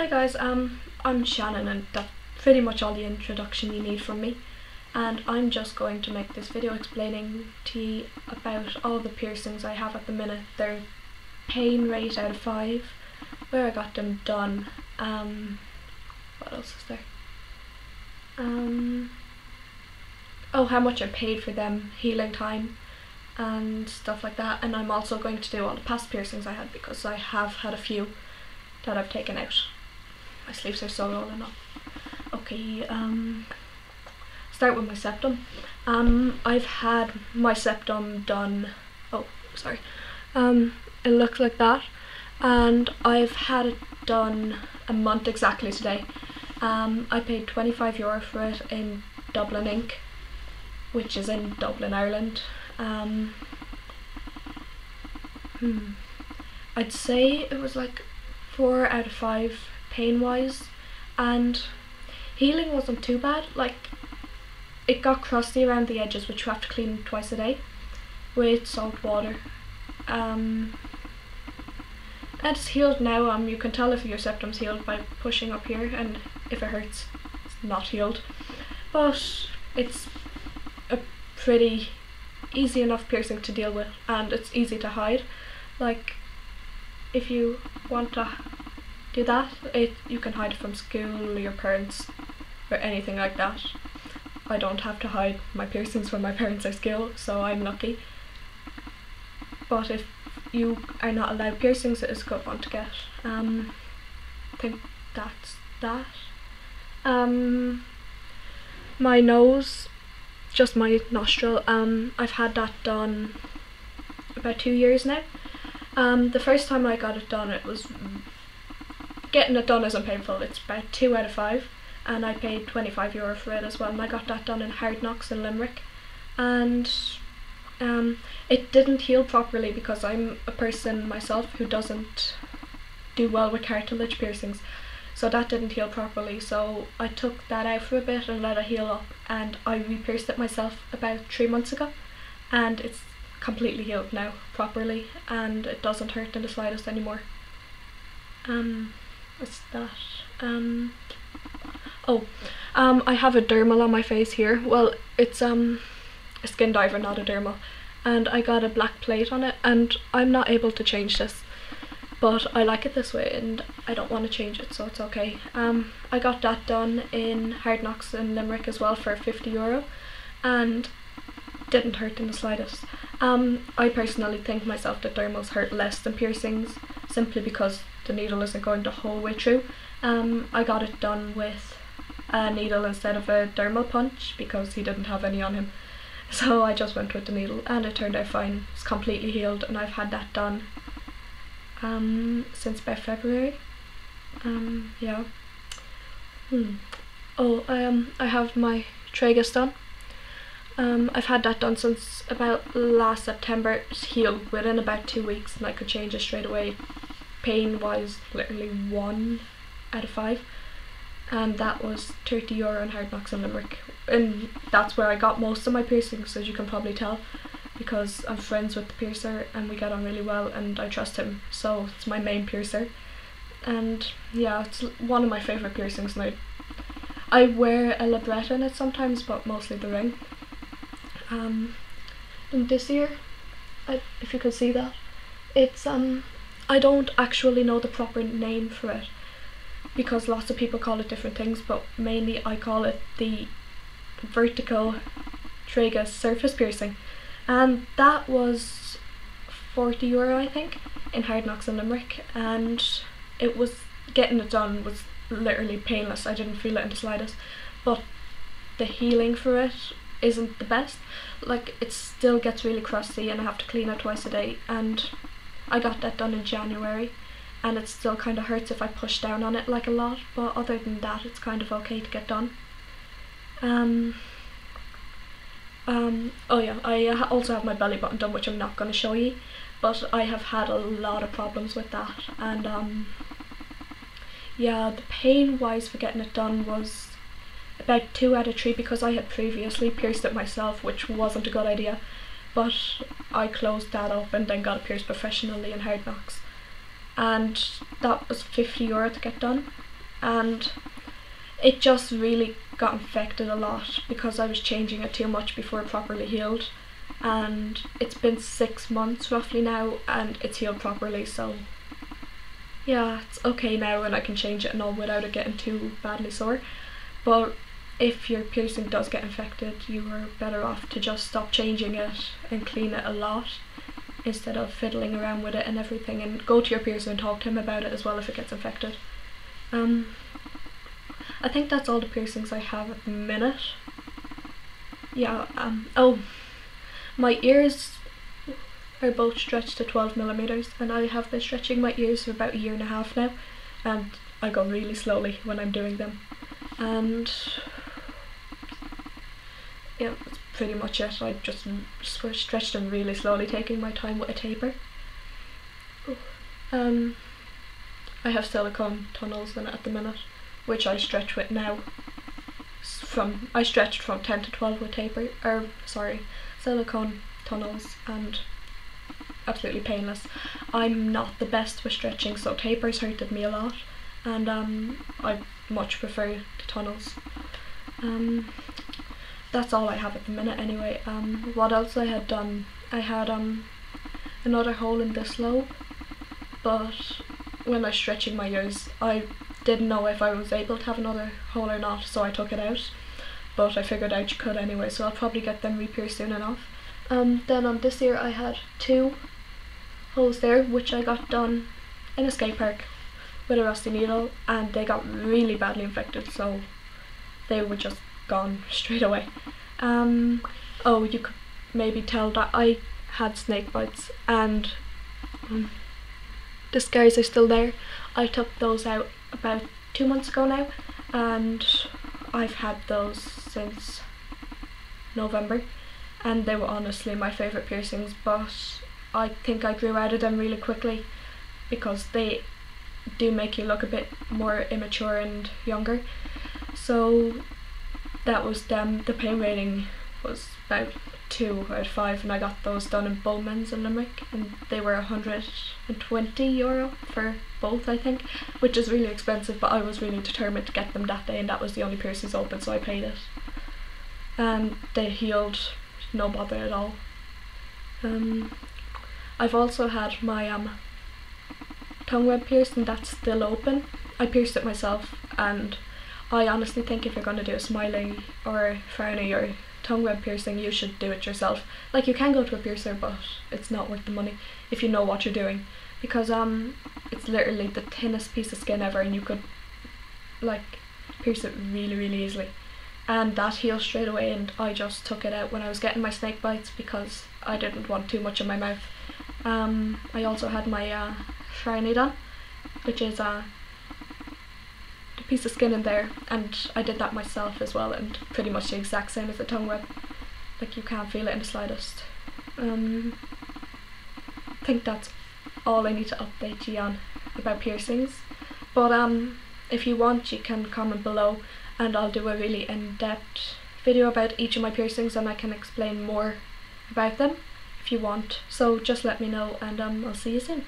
Hi guys, I'm Shannon and that's pretty much all the introduction you need from me, and I'm just going to make this video explaining to you about all the piercings I have at the minute, their pain rate out of 5, where I got them done, what else is there? Oh, how much I paid for them, healing time and stuff like that. And I'm also going to do all the past piercings I had, because I have had a few that I've taken out. My sleeves are so rolling up. Okay, start with my septum. I've had my septum done, oh sorry, it looks like that, and I've had it done a month exactly today. I paid €25 for it in Dublin Ink, which is in Dublin, Ireland. I'd say it was like 4 out of 5 pain wise, and healing wasn't too bad. Like, it got crusty around the edges, which you have to clean twice a day with salt water. And it's healed now. You can tell if your septum's healed by pushing up here, and if it hurts, it's not healed. But it's a pretty easy enough piercing to deal with, and it's easy to hide. Like, if you want to do that, you can hide it from school or your parents or anything like that. I don't have to hide my piercings from my parents or school, so I'm lucky. But if you are not allowed piercings, it is a good one to get. I think that's that. My nose, just my nostril, I've had that done about 2 years now. The first time I got it done, getting it done isn't painful. It's about 2 out of 5, and I paid €25 for it as well, and I got that done in Hard Knocks in Limerick. And it didn't heal properly because I'm a person myself who doesn't do well with cartilage piercings, so that didn't heal properly. So I took that out for a bit and let it heal up, and I re-pierced it myself about 3 months ago, and it's completely healed now properly, and it doesn't hurt in the slightest anymore. What's that? I have a dermal on my face here. Well, it's a skin diver, not a dermal, and I got a black plate on it, and I'm not able to change this, but I like it this way and I don't want to change it, so it's okay. I got that done in Hard Knocks in Limerick as well for €50, and didn't hurt in the slightest. I personally think myself that dermals hurt less than piercings, simply because the needle isn't going the whole way through. I got it done with a needle instead of a dermal punch because he didn't have any on him, so I just went with the needle, and it turned out fine. It's completely healed, and I've had that done since about February. Yeah. I have my tragus done. I've had that done since about last September. It's healed within about 2 weeks, and I could change it straight away. Pain wise, literally 1 out of 5, and that was €30 in Hard Knocks in Limerick, and that's where I got most of my piercings, as you can probably tell, because I'm friends with the piercer and we get on really well, and I trust him, so it's my main piercer. And yeah, it's one of my favourite piercings, and I wear a libretto in it sometimes, but mostly the ring. And this year, if you can see that, it's I don't actually know the proper name for it, because lots of people call it different things, but mainly I call it the vertical tragus surface piercing, and that was €40 I think in Hard Knocks in Limerick, and it was, getting it done was literally painless. I didn't feel it in the slightest, but the healing for it isn't the best. Like, it still gets really crusty and I have to clean it twice a day, and I got that done in January, and it still kind of hurts if I push down on it like a lot, but other than that it's kind of okay to get done. Oh yeah, I also have my belly button done, which I'm not going to show you, but I have had a lot of problems with that, and yeah, the pain wise for getting it done was about 2 out of 3, because I had previously pierced it myself, which wasn't a good idea, but I closed that up and then got it pierced professionally in Hard Knocks, and that was €50 to get done. and it just really got infected a lot because I was changing it too much before it properly healed, and it's been 6 months roughly now and it's healed properly, so yeah, it's okay now and I can change it and all without it getting too badly sore. But if your piercing does get infected, you are better off to just stop changing it and clean it a lot instead of fiddling around with it and everything, and go to your piercer and talk to him about it as well if it gets infected. I think that's all the piercings I have at the minute. Yeah, oh, my ears are both stretched to 12mm, and I have been stretching my ears for about 1.5 years now, and I go really slowly when I'm doing them. And yeah, that's pretty much it. I just stretch them really slowly, taking my time with a taper. I have silicone tunnels in it at the minute, which I stretch with now. I stretched from 10 to 12 with silicone tunnels, and absolutely painless. I'm not the best with stretching, so tapers hurted me a lot, and I much prefer the tunnels. That's all I have at the minute anyway. What else I had done? I had another hole in this lobe, but when I was stretching my ears, I didn't know if I was able to have another hole or not, so I took it out. But I figured out you could anyway, so I'll probably get them re-pierced soon enough. Then on this ear I had 2 holes there, which I got done in a skate park with a rusty needle, and they got really badly infected, so they were just gone straight away. Oh, you could maybe tell that I had snake bites, and the scars are still there. I took those out about 2 months ago now, and I've had those since November, and they were honestly my favourite piercings, but I think I grew out of them really quickly because they do make you look a bit more immature and younger. So that was them. The pain rating was about 2 out of 5, and I got those done in Bowman's in Limerick, and they were €120 for both, I think, which is really expensive, but I was really determined to get them that day, and that was the only piercings open, so I paid it. And they healed, no bother at all. I've also had my tongue web pierced, and that's still open. I pierced it myself, and I honestly think if you're going to do a smiley or frowny or tongue web piercing, you should do it yourself. Like, you can go to a piercer, but it's not worth the money if you know what you're doing, because it's literally the thinnest piece of skin ever, and you could like pierce it really, really easily. And that healed straight away, and I just took it out when I was getting my snake bites because I didn't want too much in my mouth. I also had my frowny done, which is the piece of skin in there, and I did that myself as well, and pretty much the exact same as the tongue web. Like, you can't feel it in the slightest. I think that's all I need to update you on about piercings, but if you want, you can comment below and I'll do a really in-depth video about each of my piercings, and I can explain more about them if you want. So just let me know, and I'll see you soon.